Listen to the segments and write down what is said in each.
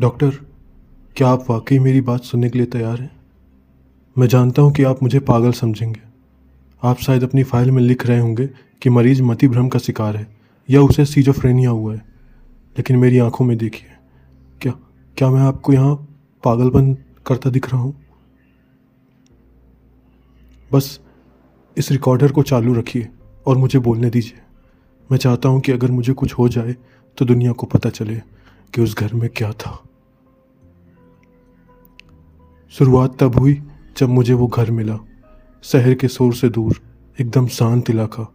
Doctor, क्या आप वाकई मेरी बात सुनने के लिए तैयार हैं? मैं जानता हूँ कि आप मुझे पागल समझेंगे। आप शायद अपनी फाइल में लिख रहे होंगे कि मरीज मति भ्रम का शिकार है या उसे सिजोफ्रेनिया हुआ है। लेकिन मेरी आंखों में देखिए, क्या क्या मैं आपको यहाँ पागलपन करता दिख रहा हूँ? बस इस रिकॉर्डर को चालू रखिए और मुझे बोलने दीजिए। मैं चाहता हूँ कि अगर मुझे कुछ हो जाए तो दुनिया को पता चले कि उस घर में क्या था। शुरुआत तब हुई जब मुझे वो घर मिला, शहर के शोर से दूर, एकदम शांत इलाका।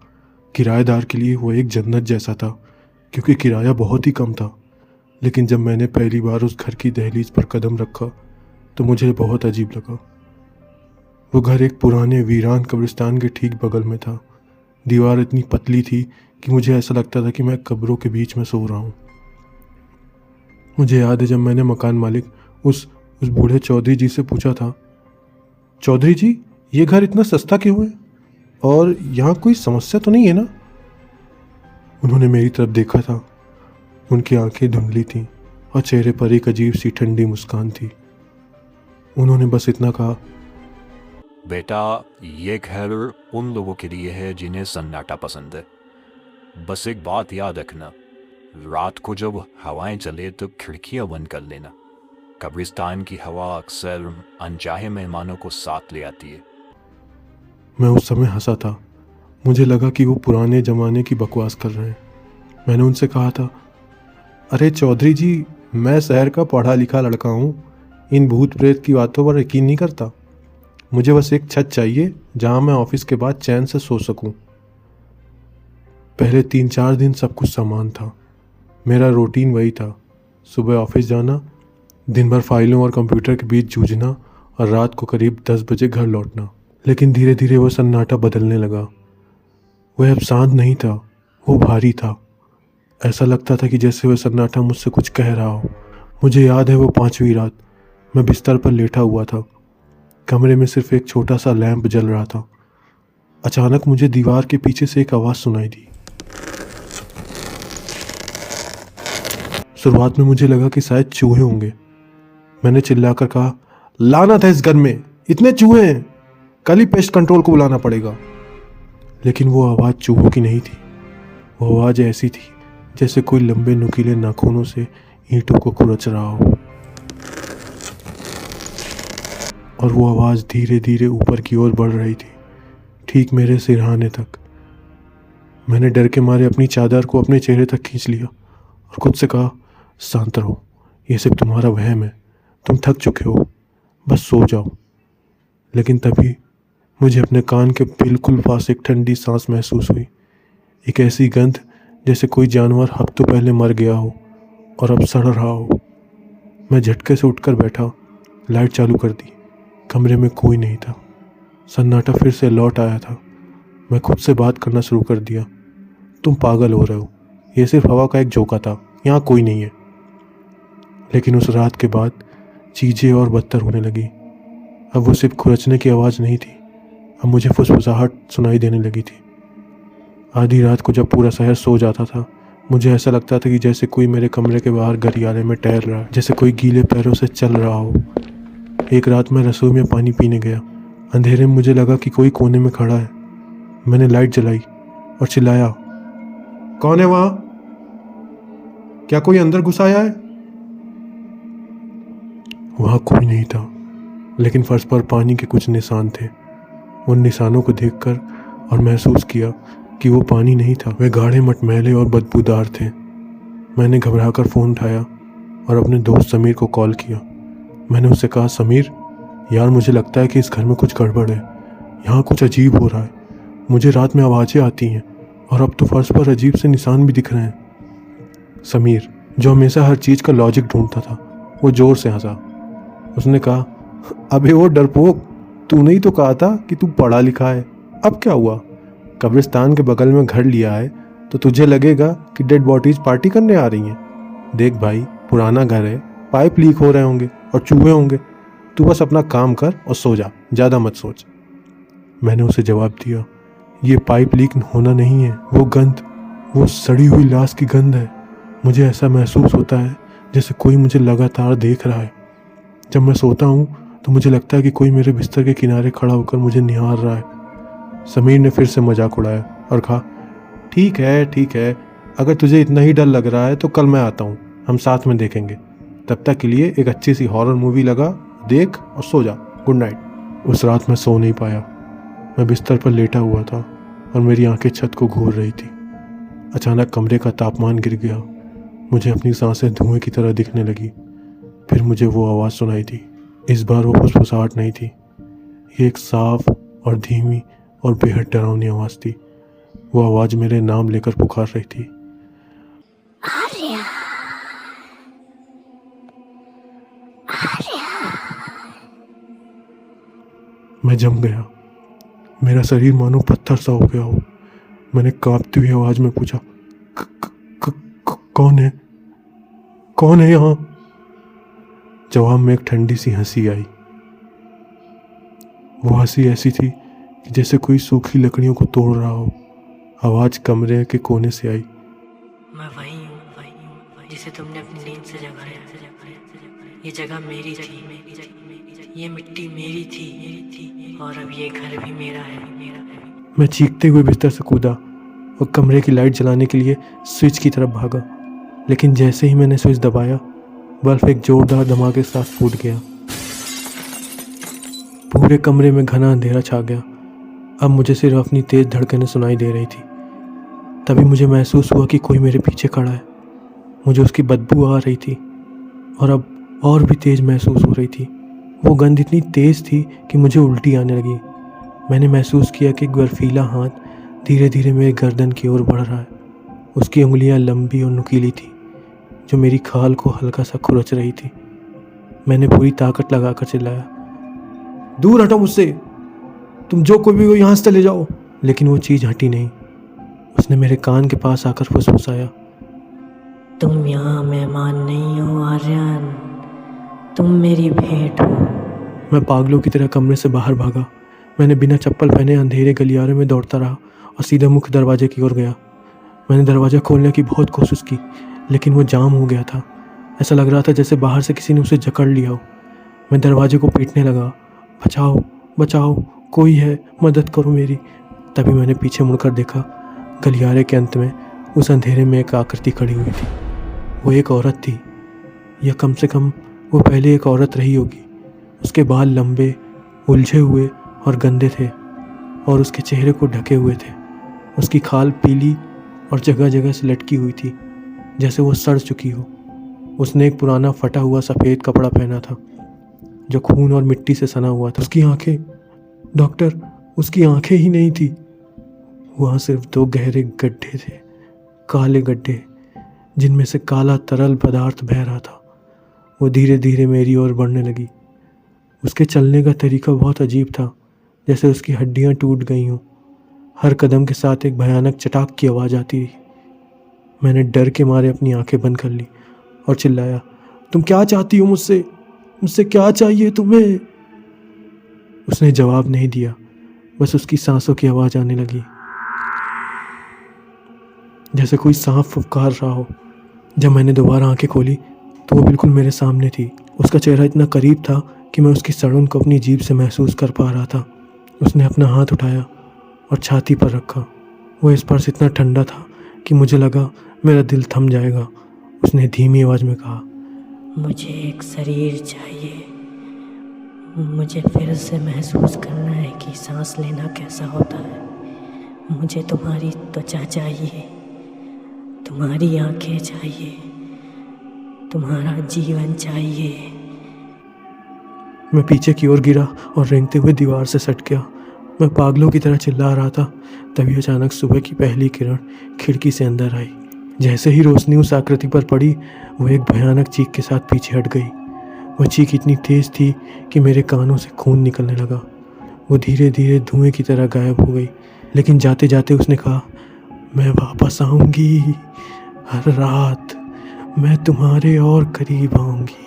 किराएदार के लिए वो एक जन्नत जैसा था, क्योंकि किराया बहुत ही कम था। लेकिन जब मैंने पहली बार उस घर की दहलीज पर कदम रखा तो मुझे बहुत अजीब लगा। वो घर एक पुराने वीरान कब्रिस्तान के ठीक बगल में था। दीवार इतनी पतली थी कि मुझे ऐसा लगता था कि मैं कब्रों के बीच में सो रहा हूँ। मुझे याद है जब मैंने मकान मालिक उस बूढ़े चौधरी जी से पूछा था, चौधरी जी, ये घर इतना सस्ता क्यों है और यहाँ कोई समस्या तो नहीं है ना? उन्होंने मेरी तरफ देखा था। उनकी आंखें धुंधली थीं और चेहरे पर एक अजीब सी ठंडी मुस्कान थी। उन्होंने बस इतना कहा, बेटा, ये घर उन लोगों के लिए है जिन्हें सन्नाटा पसंद है। बस एक बात याद रखना, रात को जब हवाएं चले तो खिड़कियां बंद कर लेना। कब्रिस्तान की हवा अक्सर अनचाहे मेहमानों को साथ ले आती है। मैं उस समय हंसा था। मुझे लगा कि वो पुराने ज़माने की बकवास कर रहे हैं। मैंने उनसे कहा था, अरे चौधरी जी, मैं शहर का पढ़ा लिखा लड़का हूँ, इन भूत प्रेत की बातों पर यकीन नहीं करता। मुझे बस एक छत चाहिए जहाँ मैं ऑफिस के बाद चैन से सो सकूँ। पहले 3-4 दिन सब कुछ समान था। मेरा रूटीन वही था, सुबह ऑफिस जाना, दिन भर फाइलों और कंप्यूटर के बीच जूझना और रात को करीब 10 बजे घर लौटना। लेकिन धीरे धीरे वो सन्नाटा बदलने लगा। वह अब शांत नहीं था, वो भारी था। ऐसा लगता था कि जैसे वह सन्नाटा मुझसे कुछ कह रहा हो। मुझे याद है वो 5वीं रात, मैं बिस्तर पर लेटा हुआ था। कमरे में सिर्फ एक छोटा सा लैंप जल रहा था। अचानक मुझे दीवार के पीछे से एक आवाज़ सुनाई दी। शुरुआत में मुझे लगा कि शायद चूहे होंगे। मैंने चिल्लाकर कहा, लानत है इस घर में, इतने चूहे हैं, कल ही पेस्ट कंट्रोल को बुलाना पड़ेगा। लेकिन वो आवाज़ चूहों की नहीं थी। वो आवाज़ ऐसी थी जैसे कोई लंबे नुकीले नाखूनों से ईंटों को कुरच रहा हो। और वो आवाज़ धीरे धीरे ऊपर की ओर बढ़ रही थी, ठीक मेरे सिरहाने तक। मैंने डर के मारे अपनी चादर को अपने चेहरे तक खींच लिया और खुद से कहा, शांत रहो, ये सिर्फ तुम्हारा वहम है, तुम थक चुके हो, बस सो जाओ। लेकिन तभी मुझे अपने कान के बिल्कुल पास एक ठंडी सांस महसूस हुई। एक ऐसी गंध जैसे कोई जानवर हफ्तों पहले मर गया हो और अब सड़ रहा हो। मैं झटके से उठकर बैठा, लाइट चालू कर दी। कमरे में कोई नहीं था। सन्नाटा फिर से लौट आया था। मैं खुद से बात करना शुरू कर दिया, तुम पागल हो रहे हो, ये सिर्फ हवा का एक झोंका था, यहाँ कोई नहीं है। लेकिन उस रात के बाद चीज़ें और बदतर होने लगी। अब वो सिर्फ खुरचने की आवाज़ नहीं थी, अब मुझे फुसफुसाहट सुनाई देने लगी थी। आधी रात को जब पूरा शहर सो जाता था, मुझे ऐसा लगता था कि जैसे कोई मेरे कमरे के बाहर गलियारे में टहल रहा है, जैसे कोई गीले पैरों से चल रहा हो। एक रात मैं रसोई में पानी पीने गया। अंधेरे में मुझे लगा कि कोई कोने में खड़ा है। मैंने लाइट जलाई और चिल्लाया, कौन है वहाँ? क्या कोई अंदर घुस आया है? वहाँ कोई नहीं था, लेकिन फर्श पर पानी के कुछ निशान थे। उन निशानों को देखकर और महसूस किया कि वो पानी नहीं था, वे गाढ़े मटमैले और बदबूदार थे। मैंने घबराकर फ़ोन उठाया और अपने दोस्त समीर को कॉल किया। मैंने उससे कहा, समीर यार, मुझे लगता है कि इस घर में कुछ गड़बड़ है, यहाँ कुछ अजीब हो रहा है। मुझे रात में आवाज़ें आती हैं और अब तो फर्श पर अजीब से निशान भी दिख रहे हैं। समीर, जो हमेशा हर चीज़ का लॉजिक ढूंढता था, वो ज़ोर से हंसा। उसने कहा, अबे वो डरपोक, तूने ही तो कहा था कि तू पढ़ा लिखा है, अब क्या हुआ? कब्रिस्तान के बगल में घर लिया है तो तुझे लगेगा कि डेड बॉडीज पार्टी करने आ रही हैं। देख भाई, पुराना घर है, पाइप लीक हो रहे होंगे और चूहे होंगे। तू बस अपना काम कर और सो जा, ज़्यादा मत सोच। मैंने उसे जवाब दिया, ये पाइप लीक होना नहीं है, वो गंध, वो सड़ी हुई लाश की गंध है। मुझे ऐसा महसूस होता है जैसे कोई मुझे लगातार देख रहा है। जब मैं सोता हूँ तो मुझे लगता है कि कोई मेरे बिस्तर के किनारे खड़ा होकर मुझे निहार रहा है। समीर ने फिर से मजाक उड़ाया और कहा, ठीक है, अगर तुझे इतना ही डर लग रहा है तो कल मैं आता हूँ, हम साथ में देखेंगे। तब तक के लिए एक अच्छी सी हॉरर मूवी लगा देख और सो जा। Good night. उस रात मैं सो नहीं पाया। मैं बिस्तर पर लेटा हुआ था और मेरी आंखें छत को घूर रही थी। अचानक कमरे का तापमान गिर गया। मुझे अपनी सांसें धुएं की तरह दिखने लगी। फिर मुझे वो आवाज़ सुनाई दी। इस बार वो फुसफुसाहट नहीं थी, ये एक साफ और धीमी और बेहद डरावनी आवाज़ थी। वो आवाज़ मेरे नाम लेकर पुकार रही थी। मैं जम गया। मेरा शरीर मानो पत्थर सा हो गया हो। मैंने कांपती हुई आवाज़ में पूछा, कौन है? कौन है यहाँ? जवाब में एक ठंडी सी हंसी आई। वो हंसी ऐसी थी कि जैसे कोई सूखी लकड़ियों को तोड़ रहा हो। आवाज़ कमरे के कोने से आई। मैं वही हूँ जिसे तुमने अपनी नींद से जगाया। ये जगह मेरी थी, ये मिट्टी मेरी थी और अब ये घर भी मेरा है। मैं चीखते हुए बिस्तर से कूदा और कमरे की लाइट जलाने के लिए स्विच की तरफ भागा। लेकिन जैसे ही मैंने स्विच दबाया, बल्ब एक जोरदार धमाके के साथ फूट गया। पूरे कमरे में घना अंधेरा छा गया। अब मुझे सिर्फ अपनी तेज धड़कनें सुनाई दे रही थी। तभी मुझे महसूस हुआ कि कोई मेरे पीछे खड़ा है। मुझे उसकी बदबू आ रही थी और अब और भी तेज महसूस हो रही थी। वो गंध इतनी तेज थी कि मुझे उल्टी आने लगी। मैंने महसूस किया कि एक बर्फीला हाथ धीरे धीरे मेरे गर्दन की ओर बढ़ रहा है। उसकी उंगलियां लंबी और नुकीली थी जो मेरी खाल को हल्का सा खुरच रही थी। मैंने पूरी ताकत लगाकर चिल्लाया, दूर हटो मुझसे, तुम जो कोई भी हो यहाँ से चले जाओ। लेकिन वो चीज़ हटी नहीं। उसने मेरे कान के पास आकर फुसफुसाया, तुम यहाँ मेहमान नहीं हो आर्यन, तुम मेरी भेंट हो। मैं पागलों की तरह कमरे से बाहर भागा। मैंने बिना चप्पल पहने अंधेरे गलियारे में दौड़ता रहा और सीधा मुख्य दरवाजे की ओर गया। मैंने दरवाज़ा खोलने की बहुत कोशिश की, लेकिन वो जाम हो गया था। ऐसा लग रहा था जैसे बाहर से किसी ने उसे जकड़ लिया हो। मैं दरवाजे को पीटने लगा, बचाओ बचाओ, कोई है, मदद करो मेरी। तभी मैंने पीछे मुड़कर देखा। गलियारे के अंत में उस अंधेरे में एक आकृति खड़ी हुई थी। वो एक औरत थी, या कम से कम वो पहले एक औरत रही होगी। उसके बाल लंबे, उलझे हुए और गंदे थे और उसके चेहरे को ढके हुए थे। उसकी खाल पीली और जगह जगह से लटकी हुई थी, जैसे वो सड़ चुकी हो। उसने एक पुराना फटा हुआ सफ़ेद कपड़ा पहना था जो खून और मिट्टी से सना हुआ था। उसकी आंखें, डॉक्टर, उसकी आंखें ही नहीं थी। वहाँ सिर्फ 2 गहरे गड्ढे थे, काले गड्ढे जिनमें से काला तरल पदार्थ बह रहा था। वो धीरे धीरे मेरी ओर बढ़ने लगी। उसके चलने का तरीका बहुत अजीब था, जैसे उसकी हड्डियाँ टूट गई हों। हर कदम के साथ एक भयानक चटाक की आवाज़ आती रही। मैंने डर के मारे अपनी आंखें बंद कर ली और चिल्लाया, तुम क्या चाहती हो मुझसे? मुझसे क्या चाहिए तुम्हें? उसने जवाब नहीं दिया, बस उसकी सांसों की आवाज़ आने लगी, जैसे कोई सांप फुफकार रहा हो। जब मैंने दोबारा आंखें खोली तो वो बिल्कुल मेरे सामने थी। उसका चेहरा इतना करीब था कि मैं उसकी सड़न को अपनी जीभ से महसूस कर पा रहा था। उसने अपना हाथ उठाया और छाती पर रखा। वो स्पर्श इतना ठंडा था कि मुझे लगा मेरा दिल थम जाएगा। उसने धीमी आवाज़ में कहा, मुझे एक शरीर चाहिए। मुझे फिर से महसूस करना है कि सांस लेना कैसा होता है। मुझे तुम्हारी त्वचा चाहिए, तुम्हारी आंखें चाहिए, तुम्हारा जीवन चाहिए। मैं पीछे की ओर गिरा और रेंगते हुए दीवार से सट गया। मैं पागलों की तरह चिल्ला रहा था। तभी अचानक सुबह की पहली किरण खिड़की से अंदर आई। जैसे ही रोशनी उस आकृति पर पड़ी, वो एक भयानक चीख के साथ पीछे हट गई। वो चीख इतनी तेज थी कि मेरे कानों से खून निकलने लगा। वो धीरे धीरे धुएं की तरह गायब हो गई। लेकिन जाते जाते उसने कहा, मैं वापस आऊँगी, हर रात मैं तुम्हारे और करीब आऊँगी,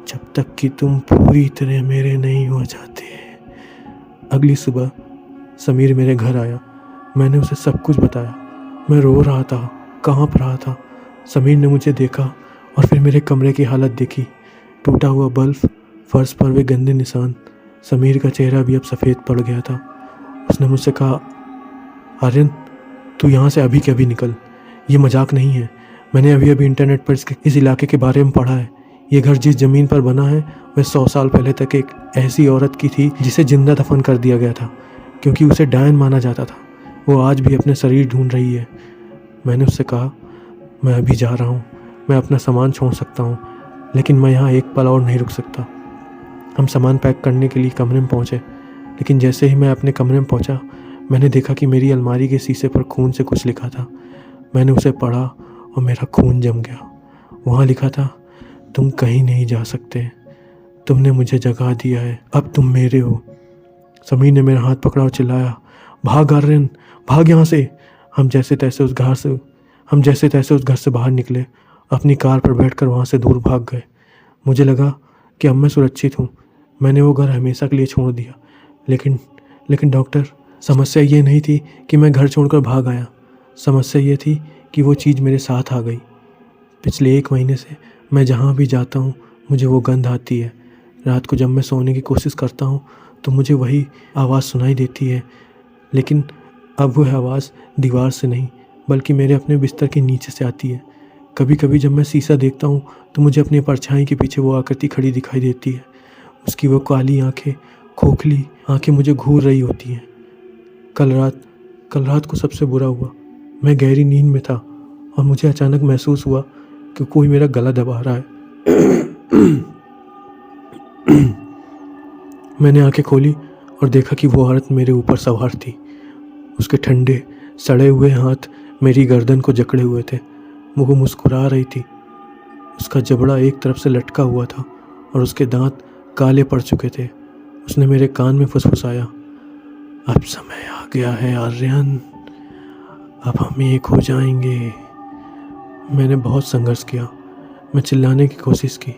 जब तक कि तुम पूरी तरह मेरे नहीं हो जाते। अगली सुबह समीर मेरे घर आया। मैंने उसे सब कुछ बताया। मैं रो रहा था, कांप रहा था। समीर ने मुझे देखा और फिर मेरे कमरे की हालत देखी, टूटा हुआ बल्ब, फर्श पर वे गंदे निशान। समीर का चेहरा भी अब सफ़ेद पड़ गया था। उसने मुझसे कहा, आर्यन तू यहाँ से अभी के अभी निकल, ये मजाक नहीं है। मैंने अभी अभी इंटरनेट पर इस इलाके के बारे में पढ़ा है। ये घर जिस ज़मीन पर बना है वह 100 साल पहले तक एक ऐसी औरत की थी जिसे जिंदा दफन कर दिया गया था, क्योंकि उसे डायन माना जाता था। वो आज भी अपने शरीर ढूंढ रही है। मैंने उससे कहा, मैं अभी जा रहा हूँ, मैं अपना सामान छोड़ सकता हूँ, लेकिन मैं यहाँ एक पल और नहीं रुक सकता। हम सामान पैक करने के लिए कमरे में पहुँचे, लेकिन जैसे ही मैं अपने कमरे में पहुँचा, मैंने देखा कि मेरी अलमारी के शीशे पर खून से कुछ लिखा था। मैंने उसे पढ़ा और मेरा खून जम गया। वहाँ लिखा था, तुम कहीं नहीं जा सकते, तुमने मुझे जगा दिया है, अब तुम मेरे हो। समीर ने मेरा हाथ पकड़ा और चिल्लाया, भाग आर्यन, भाग यहाँ से। हम जैसे तैसे उस घर से बाहर निकले, अपनी कार पर बैठकर वहाँ से दूर भाग गए। मुझे लगा कि अब मैं सुरक्षित हूँ। मैंने वो घर हमेशा के लिए छोड़ दिया। लेकिन डॉक्टर, समस्या ये नहीं थी कि मैं घर छोड़कर भाग आया। समस्या ये थी कि वो चीज़ मेरे साथ आ गई। पिछले 1 महीने से मैं जहाँ भी जाता हूँ मुझे वो गंध आती है। रात को जब मैं सोने की कोशिश करता हूँ तो मुझे वही आवाज़ सुनाई देती है, लेकिन अब वह आवाज़ दीवार से नहीं बल्कि मेरे अपने बिस्तर के नीचे से आती है। कभी कभी जब मैं शीशा देखता हूँ तो मुझे अपनी परछाई के पीछे वो आकृति खड़ी दिखाई देती है। उसकी वो काली आंखें, खोखली आंखें मुझे घूर रही होती हैं। कल रात को सबसे बुरा हुआ। मैं गहरी नींद में था और मुझे अचानक महसूस हुआ कि कोई मेरा गला दबा रहा है। मैंने आंखें खोली और देखा कि वो औरत मेरे ऊपर सवार थी। उसके ठंडे सड़े हुए हाथ मेरी गर्दन को जकड़े हुए थे। वो मुस्कुरा रही थी। उसका जबड़ा एक तरफ से लटका हुआ था और उसके दांत काले पड़ चुके थे। उसने मेरे कान में फुसफुसाया, अब समय आ गया है आर्यन, अब हम एक हो जाएंगे। मैंने बहुत संघर्ष किया। मैं चिल्लाने की कोशिश की,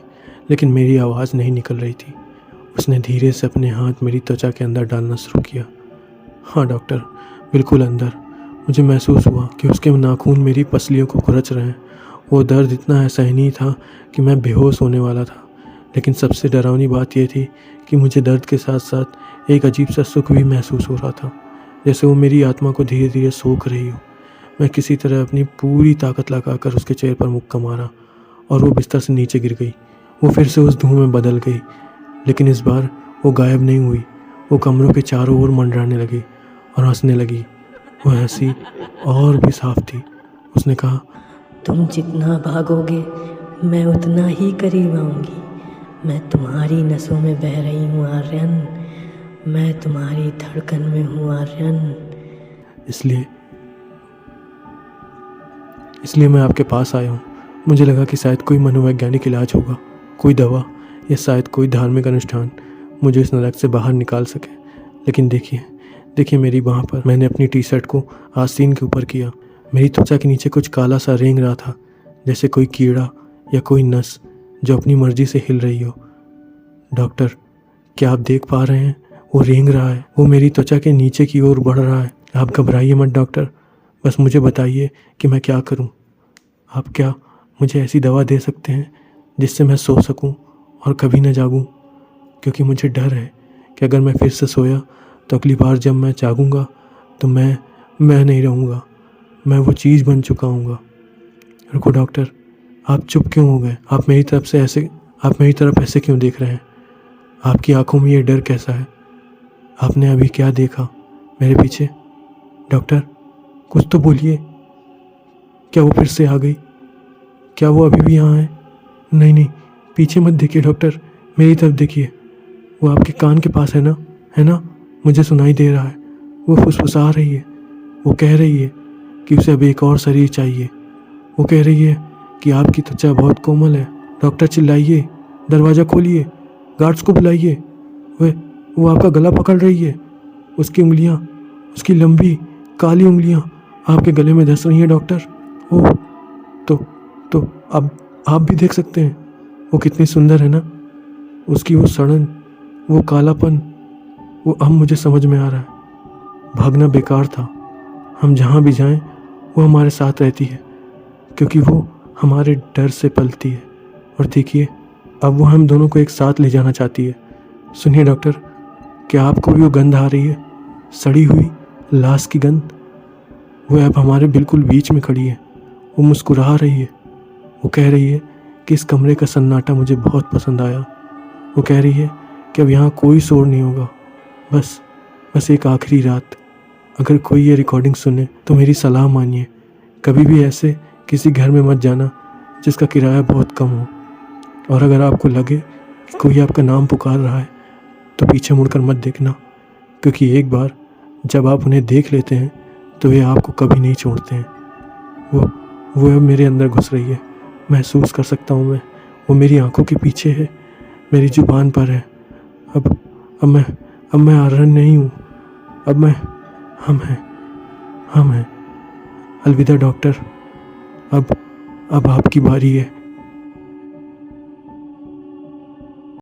लेकिन मेरी आवाज़ नहीं निकल रही थी। उसने धीरे से अपने हाथ मेरी त्वचा के अंदर डालना शुरू किया। हाँ डॉक्टर, बिल्कुल अंदर। मुझे महसूस हुआ कि उसके नाखून मेरी पसलियों को खुरच रहे हैं। वो दर्द इतना असहनीय था कि मैं बेहोश होने वाला था। लेकिन सबसे डरावनी बात यह थी कि मुझे दर्द के साथ साथ एक अजीब सा सुख भी महसूस हो रहा था, जैसे वो मेरी आत्मा को धीरे धीरे सोख रही हो। मैं किसी तरह अपनी पूरी ताकत लगाकर उसके चेहरे पर मुक्का मारा और वो बिस्तर से नीचे गिर गई। वो फिर से उस धुएं में बदल गई, लेकिन इस बार वो गायब नहीं हुई। वो कमरों के चारों ओर मंडराने लगी और हंसने लगी। वो हंसी और भी साफ थी। उसने कहा, तुम जितना भागोगे मैं उतना ही करीब आऊँगी। मैं तुम्हारी नसों में बह रही हूँ आर्यन, मैं तुम्हारी धड़कन में हूँ आर्यन। इसलिए मैं आपके पास आया हूँ। मुझे लगा कि शायद कोई मनोवैज्ञानिक इलाज होगा, कोई दवा या शायद कोई धार्मिक अनुष्ठान मुझे इस नरक से बाहर निकाल सके। लेकिन देखिए मेरी बाँह पर। मैंने अपनी टी-शर्ट को आस्तीन के ऊपर किया। मेरी त्वचा के नीचे कुछ काला सा रेंग रहा था, जैसे कोई कीड़ा या कोई नस जो अपनी मर्जी से हिल रही हो। डॉक्टर, क्या आप देख पा रहे हैं? वो रेंग रहा है, वो मेरी त्वचा के नीचे की ओर बढ़ रहा है। आप घबराइए मत डॉक्टर, बस मुझे बताइए कि मैं क्या करूं। आप क्या मुझे ऐसी दवा दे सकते हैं जिससे मैं सो सकूं और कभी न जागूं? क्योंकि मुझे डर है कि अगर मैं फिर से सोया तो अगली बार जब मैं जागूंगा तो मैं नहीं रहूंगा, मैं वो चीज़ बन चुका हूँगा। रुको डॉक्टर, आप चुप क्यों हो गए? आप मेरी तरफ ऐसे क्यों देख रहे हैं? आपकी आंखों में ये डर कैसा है? आपने अभी क्या देखा मेरे पीछे? डॉक्टर, कुछ तो बोलिए। क्या वो फिर से आ गई? क्या वो अभी भी यहाँ है? नहीं, पीछे मत देखिए डॉक्टर, मेरी तरफ देखिए। वो आपके कान के पास है ना? मुझे सुनाई दे रहा है। वो फुसफुसा रही है। वो कह रही है कि उसे अब एक और शरीर चाहिए। वो कह रही है कि आपकी त्वचा बहुत कोमल है। डॉक्टर चिल्लाइए, दरवाज़ा खोलिए, गार्ड्स को बुलाइए। वो आपका गला पकड़ रही है। उसकी उंगलियां, उसकी लंबी काली उंगलियां आपके गले में धंस रही हैं डॉक्टर। ओह, तो अब आप भी देख सकते हैं वो कितनी सुंदर है ना? उसकी वो सड़न, वो कालापन, वो अब मुझे समझ में आ रहा है। भागना बेकार था। हम जहाँ भी जाएं वो हमारे साथ रहती है, क्योंकि वो हमारे डर से पलती है। और देखिए, अब वो हम दोनों को एक साथ ले जाना चाहती है। सुनिए डॉक्टर, क्या आपको भी वो गंध आ रही है, सड़ी हुई लाश की गंध? वो अब हमारे बिल्कुल बीच में खड़ी है। वो मुस्कुरा रही है। वो कह रही है कि इस कमरे का सन्नाटा मुझे बहुत पसंद आया। वो कह रही है कि अब यहाँ कोई शोर नहीं होगा, बस एक आखिरी रात। अगर कोई ये रिकॉर्डिंग सुने तो मेरी सलाह मानिए, कभी भी ऐसे किसी घर में मत जाना जिसका किराया बहुत कम हो। और अगर आपको लगे कि कोई आपका नाम पुकार रहा है तो पीछे मुड़कर मत देखना, क्योंकि एक बार जब आप उन्हें देख लेते हैं तो वे आपको कभी नहीं छोड़ते हैं। वो अब मेरे अंदर घुस रही है, महसूस कर सकता हूँ मैं। वो मेरी आंखों के पीछे है, मेरी जुबान पर है। अब मैं आर्यन नहीं हूँ, हम हैं। अलविदा डॉक्टर, अब आपकी बारी है।